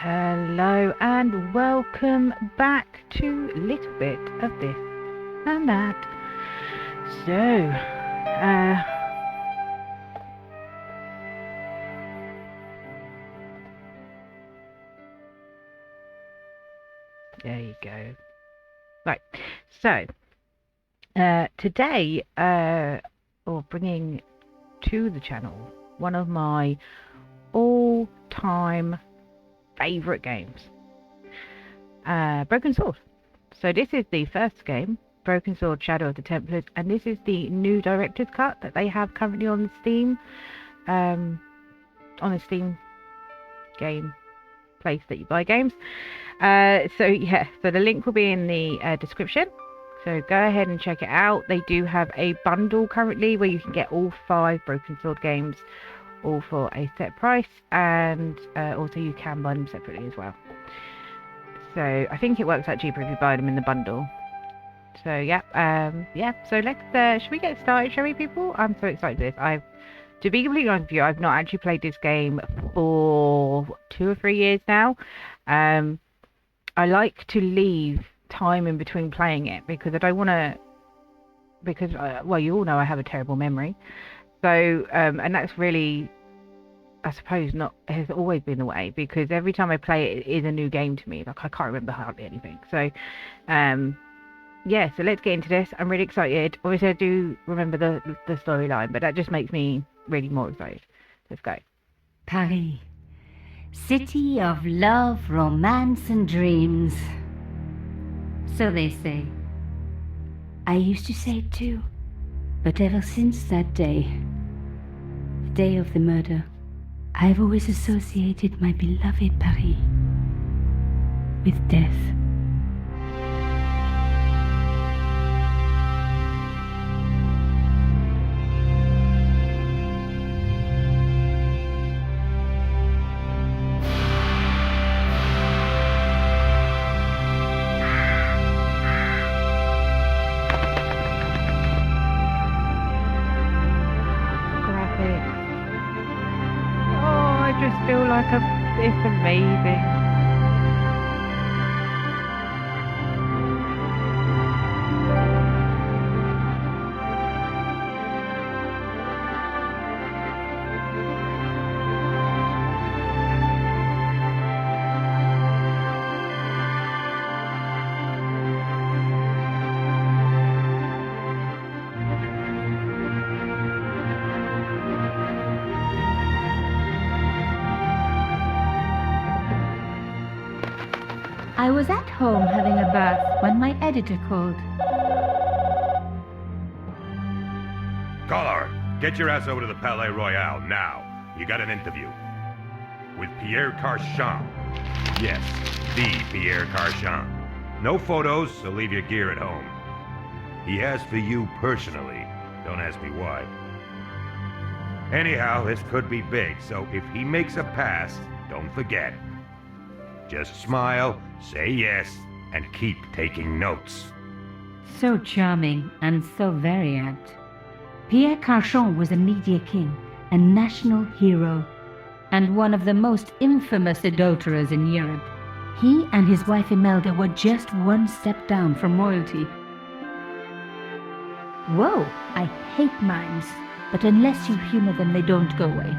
Hello and welcome back to a little bit of this and that. So, there you go. Right, so today, or bringing to the channel one of my all-time favorite games, Broken Sword. So this is the first game, Broken Sword: Shadow of the Templars, and this is the new director's cut that they have currently on Steam, on the Steam game place that you buy games. So yeah, so the link will be in the description, so go ahead and check it out. They do have a bundle currently where you can get all 5 Broken Sword games all for a set price, and also you can buy them separately as well. So I think it works out cheaper if you buy them in the bundle. So yeah, so let's should we get started, shall we, people? I'm so excited for this. To be completely honest with you, I've not actually played this game for 2 or 3 years now. I like to leave time in between playing it because I don't want to, because well, you all know I have a terrible memory. So, and that's really, I suppose, has always been the way, because every time I play it, it is a new game to me. Like, I can't remember hardly anything. So, yeah, so let's get into this. I'm really excited. Obviously, I do remember the storyline, but that just makes me really more excited. Let's go. Paris, city of love, romance, and dreams. So they say. I used to say it too. But ever since that day, the day of the murder, I've always associated my beloved Paris with death. Feel like it's amazing. I was at home having a bath when my editor called. Caller, get your ass over to the Palais Royal now. You got an interview. With Pierre Carchon. Yes, the Pierre Carchon. No photos, so leave your gear at home. He asked for you personally. Don't ask me why. Anyhow, this could be big, so if he makes a pass, don't forget. Just smile, say yes, and keep taking notes. So charming and so very apt. Pierre Carchon was a media king, a national hero, and one of the most infamous adulterers in Europe. He and his wife Imelda were just one step down from royalty. Whoa, I hate mimes, but unless you humor them, they don't go away.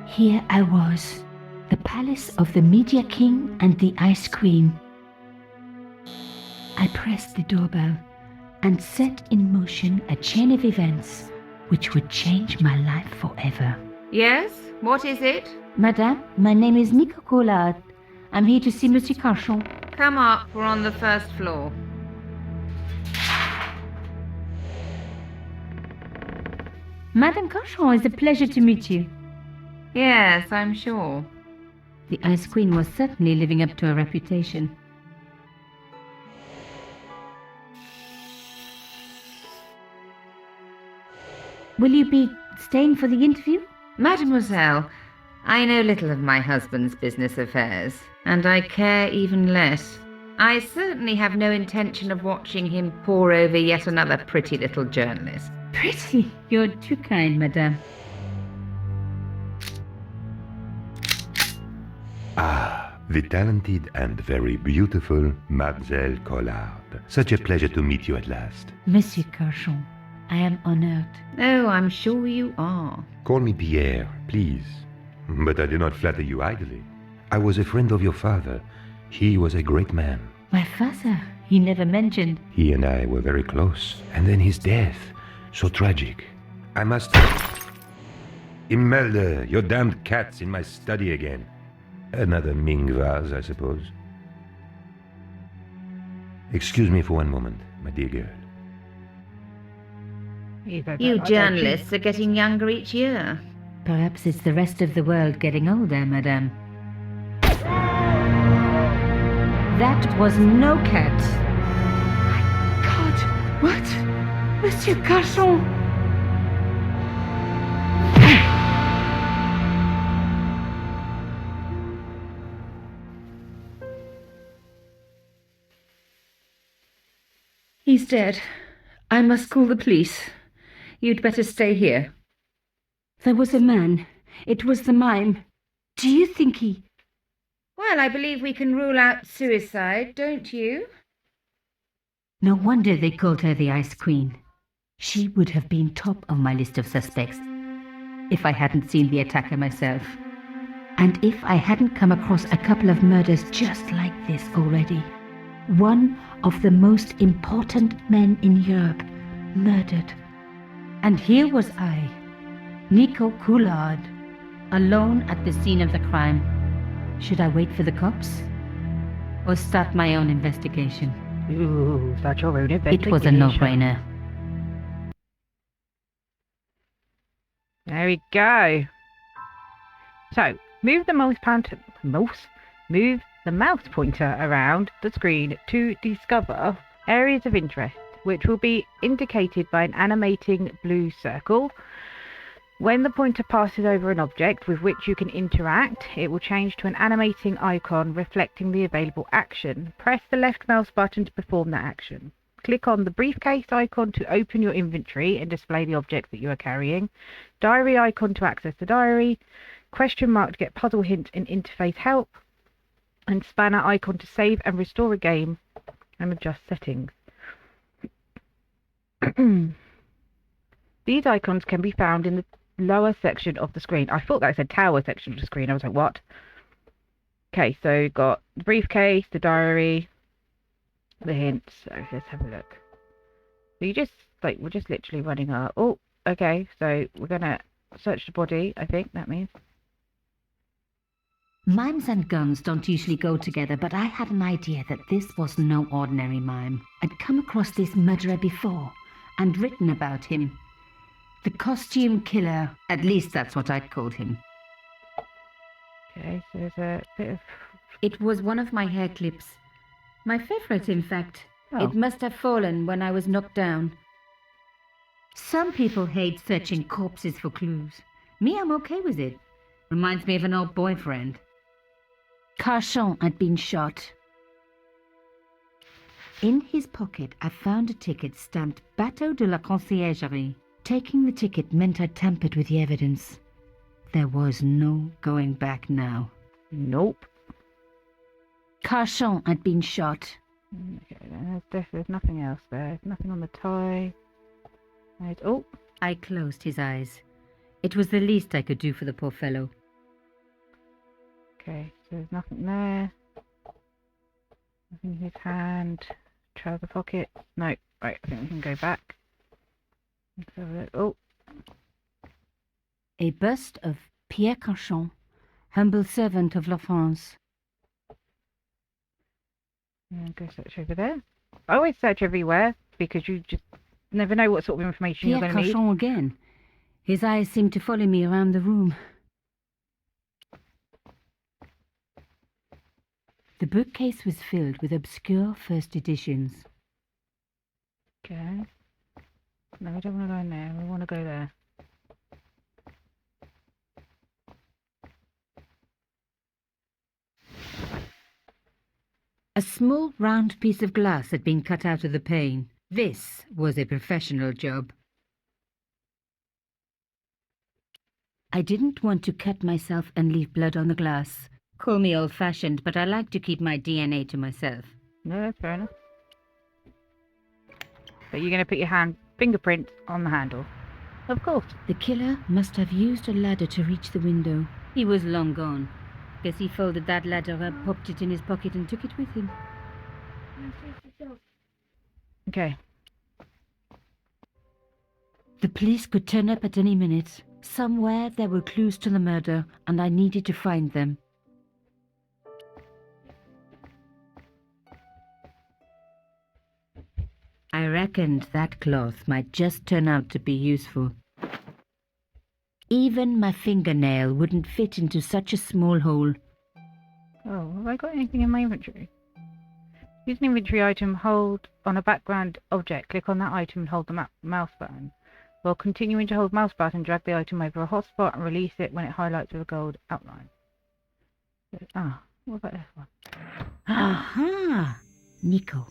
Here I was, the palace of the Media King and the Ice Queen. I pressed the doorbell and set in motion a chain of events which would change my life forever. Yes? What is it? Madame, my name is Nico. I'm here to see Monsieur Carchon. Come up, we're on the first floor. Madame Carchon, it's a pleasure to meet you. Yes, I'm sure. The Ice Queen was certainly living up to her reputation. Will you be staying for the interview? Mademoiselle, I know little of my husband's business affairs, and I care even less. I certainly have no intention of watching him pore over yet another pretty little journalist. Pretty? You're too kind, madame. Ah, the talented and very beautiful Mademoiselle Collard. Such a pleasure to meet you at last. Monsieur Carchon, I am honored. Oh, I'm sure you are. Call me Pierre, please. But I do not flatter you idly. I was a friend of your father. He was a great man. My father, he never mentioned. He and I were very close. And then his death. So tragic. I must... Imelda, your damned cat's in my study again. Another Ming vase, I suppose. Excuse me for one moment, my dear girl. You journalists are getting younger each year. Perhaps it's the rest of the world getting older, madame. That was no cat. My God, what? Monsieur Carchon! He's dead. I must call the police. You'd better stay here. There was a man. It was the mime. Do you think he... Well, I believe we can rule out suicide, don't you? No wonder they called her the Ice Queen. She would have been top of my list of suspects if I hadn't seen the attacker myself. And if I hadn't come across a couple of murders just like this already. One of the most important men in Europe murdered. And here was I, Nico Coulard, alone at the scene of the crime. Should I wait for the cops? Or start my own investigation? Ooh, start your own investigation. It was a no-brainer. There we go. So, move the mouse pointer around the screen to discover areas of interest, which will be indicated by an animating blue circle. When the pointer passes over an object with which you can interact, it will change to an animating icon reflecting the available action. Press the left mouse button to perform that action. Click on the briefcase icon to open your inventory and display the objects that you are carrying. Diary icon to access the diary. Question mark to get puzzle hint and interface help. And spanner icon to save and restore a game and adjust settings. These icons can be found in the lower section of the screen. I thought that said tower section of the screen. I was like, what? Okay, so got the briefcase, the diary, the hints. So let's have a look. So you just, like, we're just literally running our... Oh, okay, so we're going to search the body, I think that means. Mimes and guns don't usually go together, but I had an idea that this was no ordinary mime. I'd come across this murderer before and written about him. The costume killer, at least that's what I'd called him. Okay, so there's a bit of... It was one of my hair clips. My favorite, in fact. Oh. It must have fallen when I was knocked down. Some people hate searching corpses for clues. Me, I'm okay with it. Reminds me of an old boyfriend. Carchon had been shot. In his pocket, I found a ticket stamped Bateau de la Conciergerie. Taking the ticket meant I tampered with the evidence. There was no going back now. Nope. Carchon had been shot. Okay, there's nothing else there. Nothing on the tie. Oh. I closed his eyes. It was the least I could do for the poor fellow. Okay, so there's nothing there. Nothing in his hand. Trouser pocket. No. Right, I think we can go back. Let's have a look. Oh. A bust of Pierre Carchon, humble servant of La France. Go search over there. I always search everywhere because you just never know what sort of information Pierre you're going to need. Carchon again. His eyes seemed to follow me around the room. The bookcase was filled with obscure first editions. Okay. No, we don't want to go in there. We want to go there. A small round piece of glass had been cut out of the pane. This was a professional job. I didn't want to cut myself and leave blood on the glass. Call me old-fashioned, but I like to keep my DNA to myself. No, that's fair enough. But you're going to put your fingerprint on the handle. Of course. The killer must have used a ladder to reach the window. He was long gone. Guess he folded that ladder up, popped it in his pocket and took it with him. Okay. The police could turn up at any minute. Somewhere there were clues to the murder, and I needed to find them. I reckoned that cloth might just turn out to be useful. Even my fingernail wouldn't fit into such a small hole. Oh, have I got anything in my inventory? Use an inventory item, hold on a background object, click on that item and hold the mouse button. While continuing to hold mouse button, drag the item over a hotspot and release it when it highlights with a gold outline. What about this one? Aha! Nico,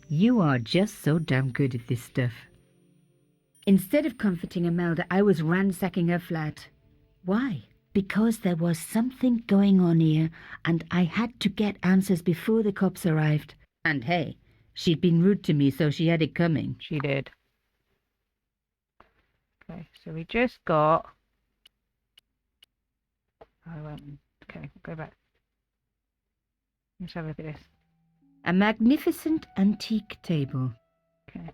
you are just so damn good at this stuff. Instead of comforting Imelda, I was ransacking her flat. Why? Because there was something going on here, and I had to get answers before the cops arrived. And hey, she'd been rude to me, so she had it coming. She did. Okay, so we just got... Okay, go back. Let's have a look at this. A magnificent antique table. Okay.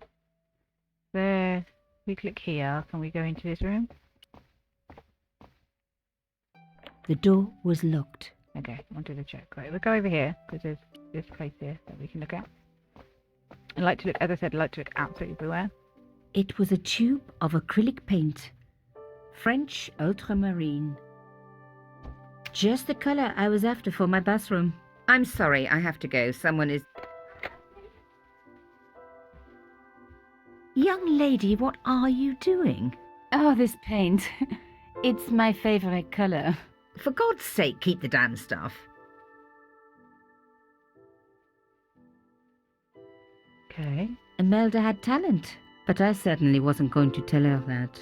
There. We click here. Can we go into this room? The door was locked. Okay, I'll do the check. Right, we'll go over here, because there's this place here that we can look at. I like to look, as I said, I like to look absolutely everywhere. It was a tube of acrylic paint. French ultramarine. Just the colour I was after for my bathroom. I'm sorry, I have to go. Someone is... Young lady, what are you doing? Oh, this paint. It's my favourite colour. For God's sake, keep the damn stuff. Okay. Imelda had talent, but I certainly wasn't going to tell her that.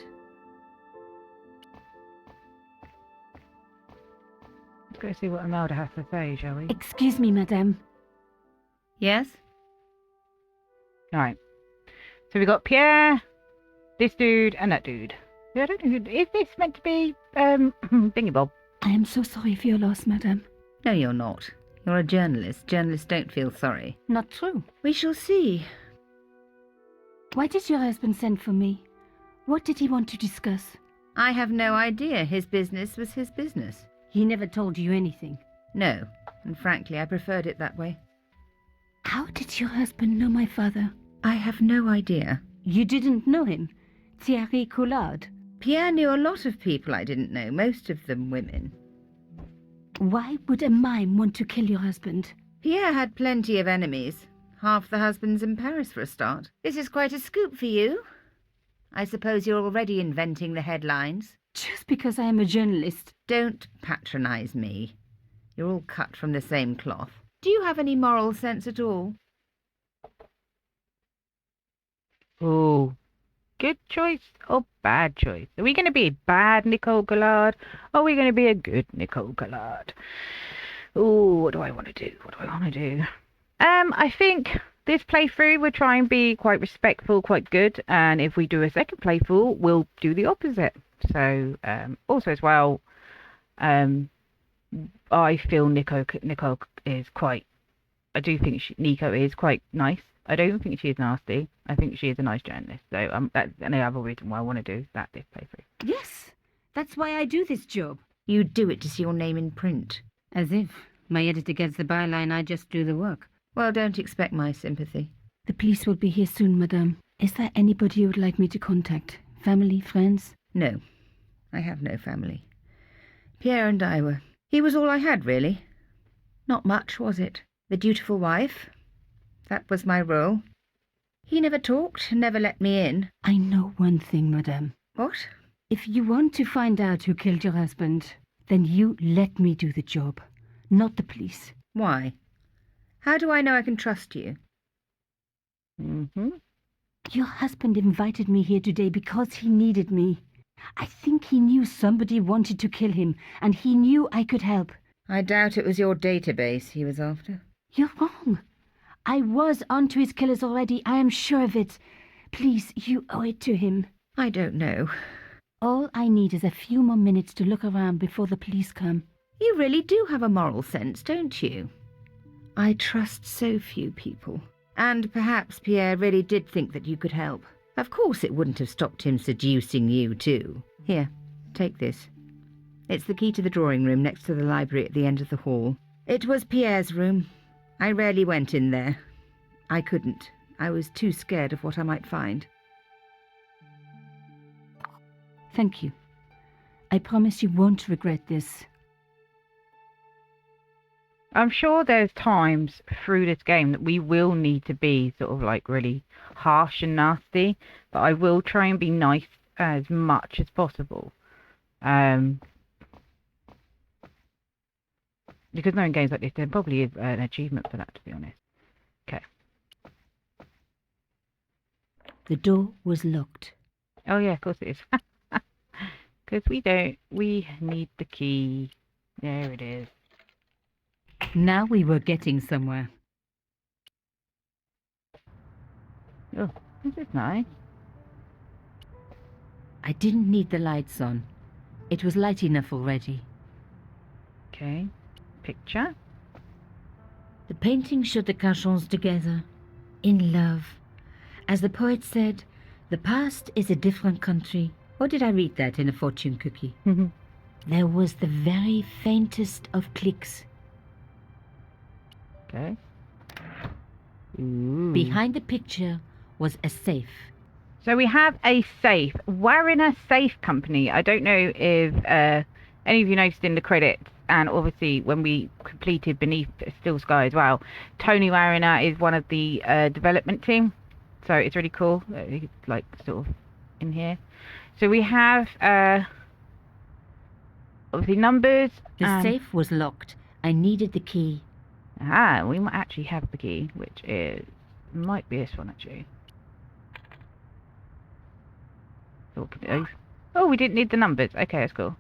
Let's go see what Imelda has to say, shall we? Excuse me, madame. Yes? Alright. So we got Pierre, this dude, and that dude. I don't know, is this meant to be, Thingy Bob? I am so sorry for your loss, madame. No, you're not. You're a journalist. Journalists don't feel sorry. Not true. We shall see. Why did your husband send for me? What did he want to discuss? I have no idea. His business was his business. He never told you anything. No, and frankly, I preferred it that way. How did your husband know my father? I have no idea. You didn't know him? Thierry Collard? Pierre knew a lot of people I didn't know, most of them women. Why would a mime want to kill your husband? Pierre had plenty of enemies. Half the husbands in Paris for a start. This is quite a scoop for you. I suppose you're already inventing the headlines. Just because I am a journalist. Don't patronize me. You're all cut from the same cloth. Do you have any moral sense at all? Oh, good choice or bad choice? Are we going to be a bad Nicole Collard? Or are we going to be a good Nicole Collard? Oh, what do I want to do? What do I want to do? I think this playthrough we'll try and be quite respectful, quite good, and if we do a second playthrough, we'll do the opposite. So, also as well, I feel Nico is quite. I do think Nico is quite nice. I don't think she is nasty. I think she is a nice journalist. So that's another reason why I want to do this playthrough. Yes, that's why I do this job. You do it to see your name in print. As if. My editor gets the byline, I just do the work. Well, don't expect my sympathy. The police will be here soon, madame. Is there anybody you would like me to contact? Family, friends? No, I have no family. Pierre and I were... He was all I had, really. Not much, was it? The dutiful wife. That was my role. He never talked, never let me in. I know one thing, madame. What? If you want to find out who killed your husband, then you let me do the job, not the police. Why? How do I know I can trust you? Your husband invited me here today because he needed me. I think he knew somebody wanted to kill him, and he knew I could help. I doubt it was your database he was after. You're wrong. I was onto his killers already. I am sure of it. Please, you owe it to him. I don't know. All I need is a few more minutes to look around before the police come. You really do have a moral sense, don't you? I trust so few people. And perhaps Pierre really did think that you could help. Of course it wouldn't have stopped him seducing you too. Here, take this. It's the key to the drawing room next to the library at the end of the hall. It was Pierre's room. I rarely went in there. I couldn't. I was too scared of what I might find. Thank you. I promise you won't regret this. I'm sure there's times through this game that we will need to be sort of like really harsh and nasty, but I will try and be nice as much as possible. Because knowing games like this, there probably is an achievement for that, to be honest. Okay. The door was locked. Oh yeah, of course it is. Because we need the key. There it is. Now we were getting somewhere. Oh, this is nice. I didn't need the lights on. It was light enough already. Okay. Picture. The painting showed the Cachons together, in love. As the poet said, the past is a different country. Or did I read that in a fortune cookie? There was the very faintest of clicks. Okay. Ooh. Behind the picture was a safe. So we have a safe. Wariner Safe Company. I don't know if any of you noticed in the credits, and obviously when we completed Beneath Still Sky as well, Tony Wariner is one of the development team. So it's really cool. He's like sort of in here. So we have obviously numbers. The safe was locked. I needed the key. Ah, we might actually have the key, which might be this one actually. Oh, we didn't need the numbers. Okay, that's cool.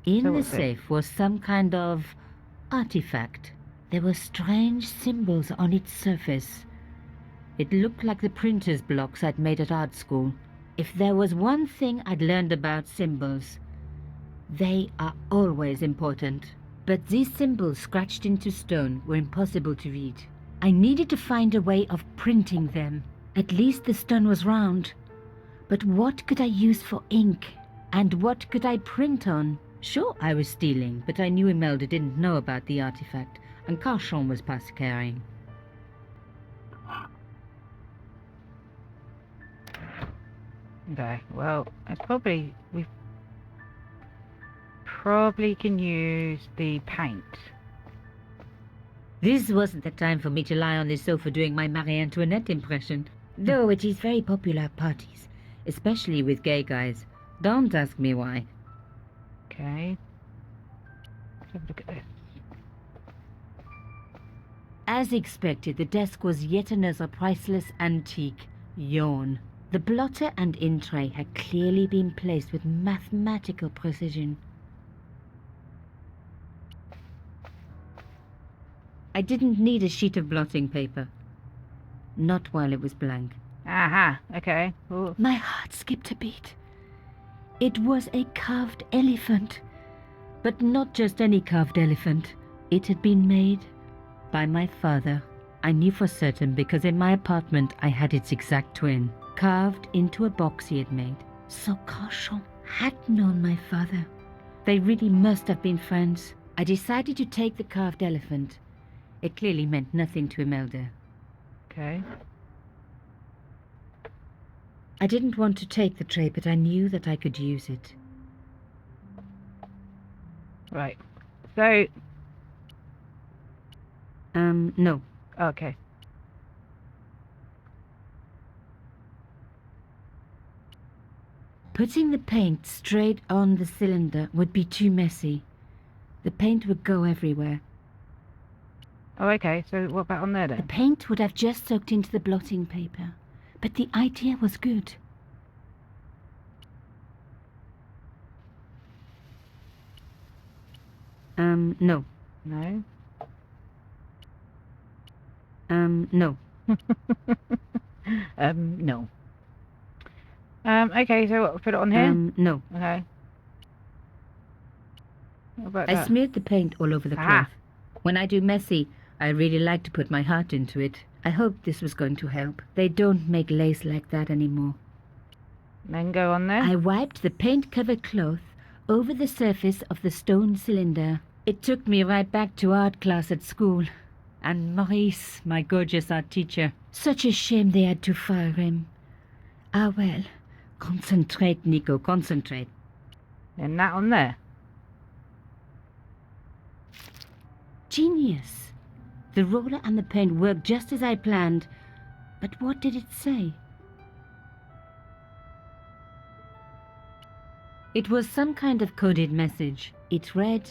In So the what's it? safe was some kind of artifact. There were strange symbols on its surface. It looked like the printer's blocks I'd made at art school. If there was one thing I'd learned about symbols, they are always important. But these symbols scratched into stone were impossible to read. I needed to find a way of printing them. At least the stone was round. But what could I use for ink? And what could I print on? Sure, I was stealing, but I knew Imelda didn't know about the artifact, and Carchon was past carrying. Okay, well, we probably can use the paint. This wasn't the time for me to lie on the sofa doing my Marie Antoinette impression, though it is very popular at parties, especially with gay guys. Don't ask me why. Okay. Let's have a look at this. As expected, the desk was yet another priceless antique. Yawn. The blotter and in tray had clearly been placed with mathematical precision. I didn't need a sheet of blotting paper. Not while it was blank. Aha, okay. Ooh. My heart skipped a beat. It was a carved elephant. But not just any carved elephant. It had been made by my father. I knew for certain because in my apartment I had its exact twin, carved into a box he had made. So Carchon had known my father. They really must have been friends. I decided to take the carved elephant. It clearly meant nothing to Imelda. Okay. I didn't want to take the tray, but I knew that I could use it. Right. So, No. okay. Putting the paint straight on the cylinder would be too messy. The paint would go everywhere. Oh, okay. So what about on there The then? paint would have just soaked into the blotting paper. But the idea was good. No. No. No. No. Okay, so what, put it on here? No. Okay. What about I that? smeared the paint all over the Aha. cloth. When I do messy, I really like to put my heart into it. I hoped this was going to help. They don't make lace like that anymore. Then go on there. I wiped the paint-covered cloth over the surface of the stone cylinder. It took me right back to art class at school. And Maurice, my gorgeous art teacher. Such a shame they had to fire him. Ah well. Concentrate, Nico, concentrate. And that on there. Genius. The roller and the paint worked just as I planned. But what did it say? It was some kind of coded message. It read,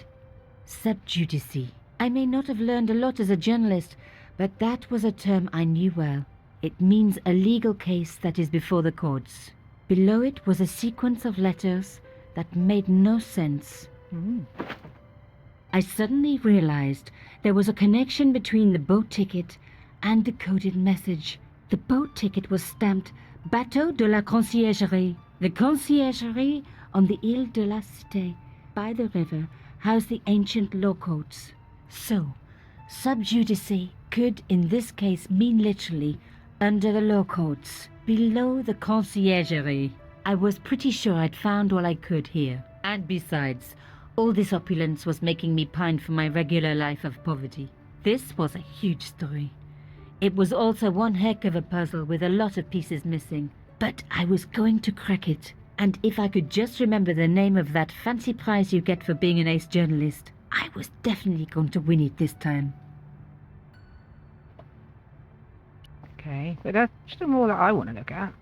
sub judice. I may not have learned a lot as a journalist, but that was a term I knew well. It means a legal case that is before the courts. Below it was a sequence of letters that made no sense. I suddenly realized there was a connection between the boat ticket and the coded message. The boat ticket was stamped Bateau de la Conciergerie. The conciergerie on the Ile de la Cité, by the river, housed the ancient law courts. So, sub judice could in this case mean literally under the law courts, below the conciergerie. I was pretty sure I'd found all I could here. And besides, all this opulence was making me pine for my regular life of poverty. This was a huge story. It was also one heck of a puzzle with a lot of pieces missing. But I was going to crack it. And if I could just remember the name of that fancy prize you get for being an ace journalist, I was definitely going to win it this time. Okay, but that's still more that I want to look at.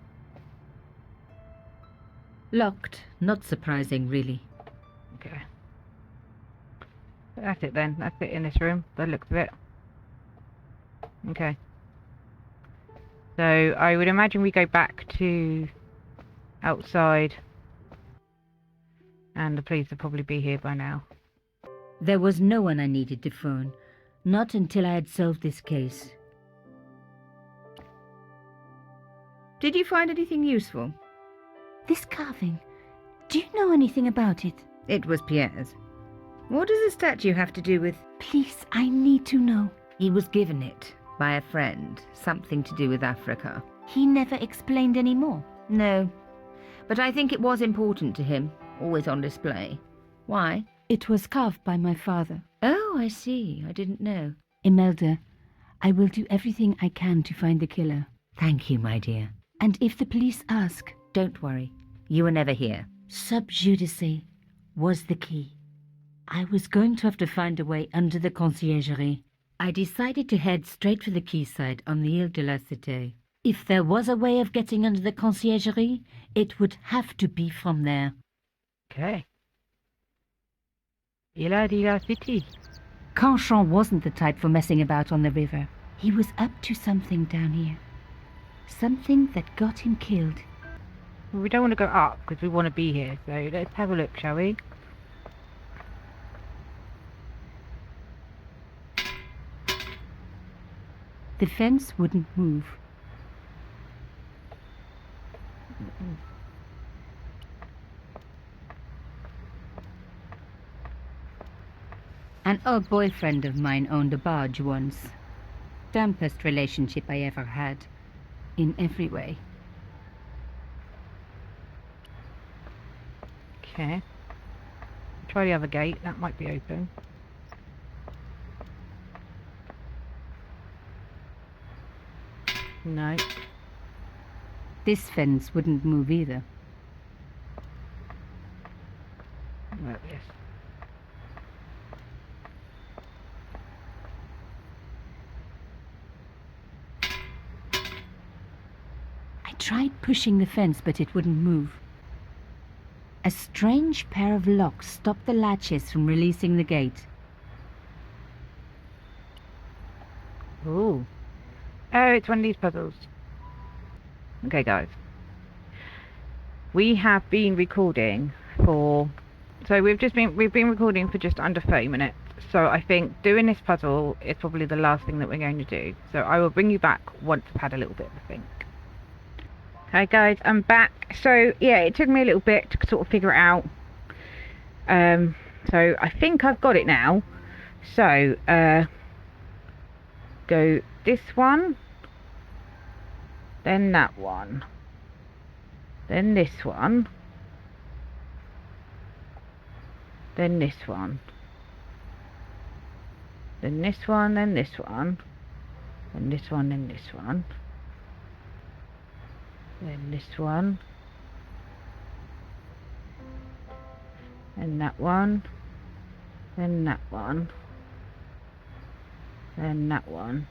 Locked. Not surprising, really. Okay. That's it then. That's it in this room. That looks of it. Okay. So I would imagine we go back to outside, and the police will probably be here by now. There was no one I needed to phone. Not until I had solved this case. Did you find anything useful? This carving. Do you know anything about it? It was Pierre's. What does the statue have to do with... Please, I need to know. He was given it by a friend. Something to do with Africa. He never explained any more? No. But I think it was important to him. Always on display. Why? It was carved by my father. Oh, I see. I didn't know. Imelda, I will do everything I can to find the killer. Thank you, my dear. And if the police ask... Don't worry. You were never here. Sub judice was the key. I was going to have to find a way under the conciergerie. I decided to head straight for the quayside on the Ile de la Cité. If there was a way of getting under the conciergerie, it would have to be from there. Okay. Ile de la Cité. Canchon wasn't the type for messing about on the river. He was up to something down here. Something that got him killed. Well, we don't want to go up because we want to be here, so let's have a look, shall we? The fence wouldn't move. An old boyfriend of mine owned a barge once. Dampest relationship I ever had. In every way. Okay. Try the other gate, that might be open. No. This fence wouldn't move either. Like this. I tried pushing the fence, but it wouldn't move. A strange pair of locks stopped the latches from releasing the gate. Ooh. Oh, it's one of these puzzles. Okay, guys. We have been recording for So we've been recording for just under 30 minutes. So I think doing this puzzle is probably the last thing that we're going to do. So I will bring you back once I've had a little bit of a think. Okay guys, I'm back. So yeah, it took me a little bit to sort of figure it out. So I think I've got it now. So go this one, then that one, then this one, then this one, then this one, then this one, then this one, then this one, then this one, and that one, then that one, then that one,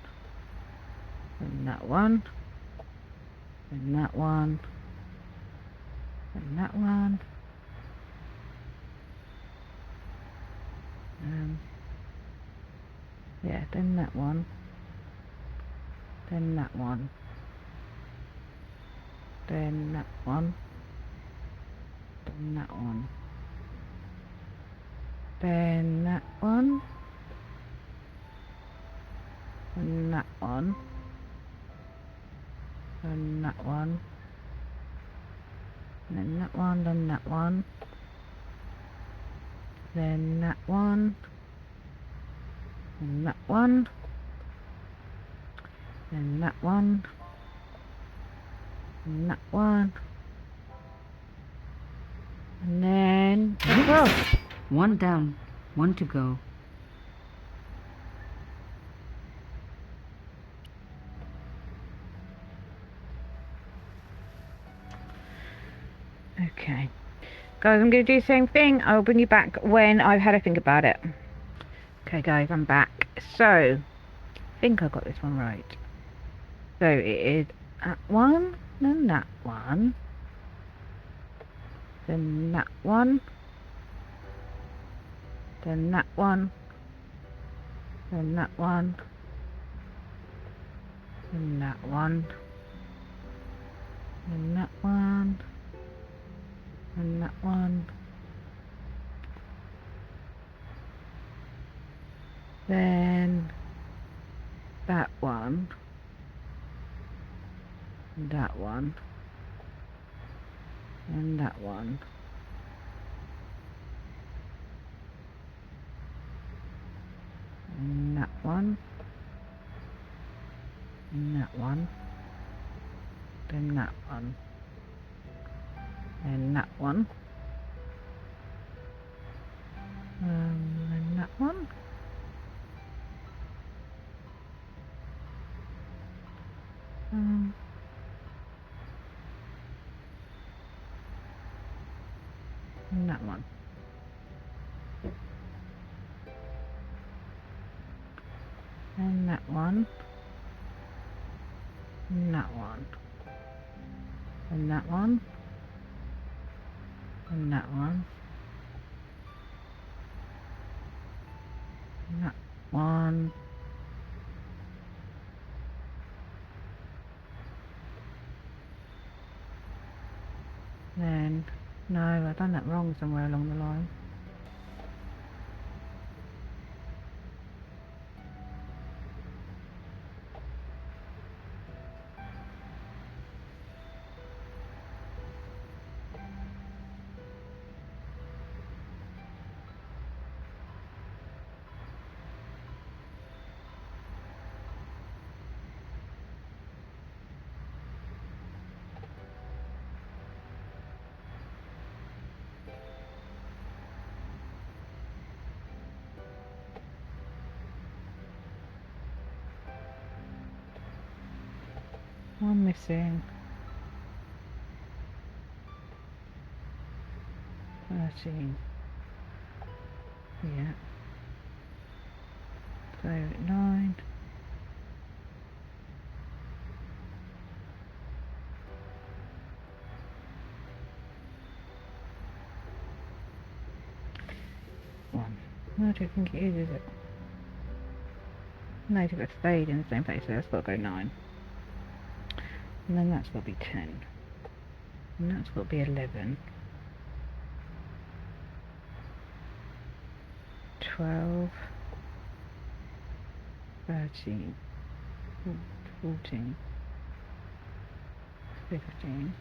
then that one, then that one, then that one, yeah, then that one, then that one, then that one, then that one, then that one, and that one, and that one, then that one, then that one, then that one, and that one, then that one, and that one, and then across. One down, one to go. Okay. Guys, I'm going to do the same thing. I'll bring you back when I've had a think about it. Okay guys, I'm back. So, I think I got this one right. So it is that one, then that one, then that one, then that one, then that one, then that one, then that one, then that one, then that one, that one, and that one, and that one, and that one, then that one, and that one, and that one, and that one. And that one, and that one, and that one, and that one, and that one, then, no, I've done that wrong somewhere along the line. One missing. 13. Yeah. So 9. One. No, I don't think it is it? No, if it stayed in the same place, so that's got to go 9. And then that's got to be 10. And that's got to be 11. 12, 13, 14, 15.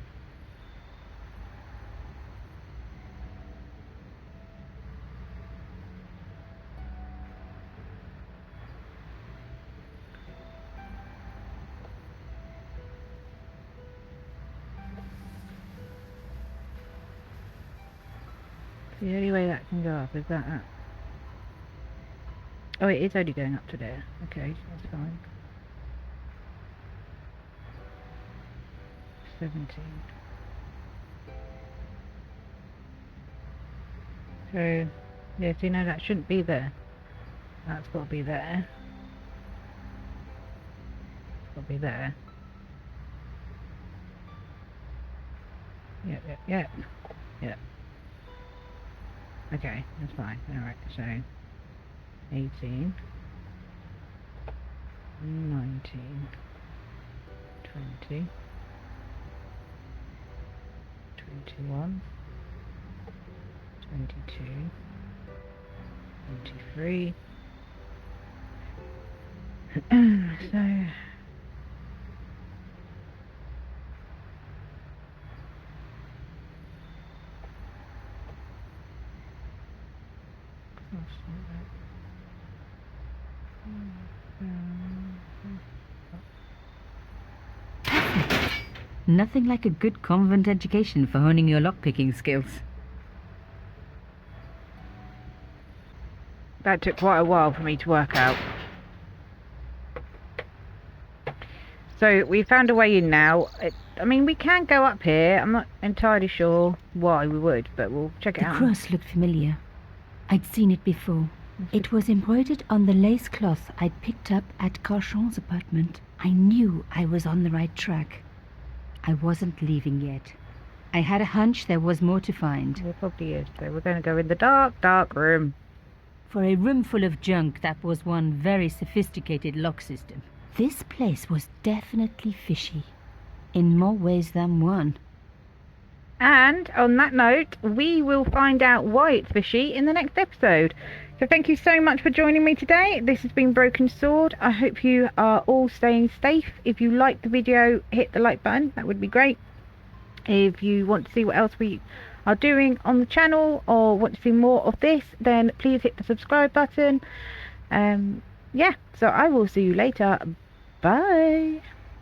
The only way that can go up is that. Oh, it is only going up to there. Okay, that's fine. 17. So, yeah, so you know that shouldn't be there. That's got to be there. It's got to be there. Yeah. Okay, that's fine. Alright, so 18, 19, 20, 21, 22, 23. So Nothing like a good convent education for honing your lockpicking skills. that took quite a while for me to work out. So we found a way in now. I mean, we can go up here. I'm not entirely sure why we would, but we'll check it The out. cross looked familiar. I'd seen it before. It was embroidered on the lace cloth I'd picked up at Carchon's apartment. I knew I was on the right track. I wasn't leaving yet. I had a hunch there was more to find. There probably is. So we're going to go in the dark room. For a room full of junk, that was one very sophisticated lock system. This place was definitely fishy, in more ways than one. And on that note, we will find out why it's fishy in the next episode. So thank you so much for joining me today. This has been Broken Sword. I hope you are all staying safe. If you liked the video, hit the like button. That would be great. If you want to see what else we are doing on the channel or want to see more of this, then please hit the subscribe button. Yeah, so I will see you later. Bye.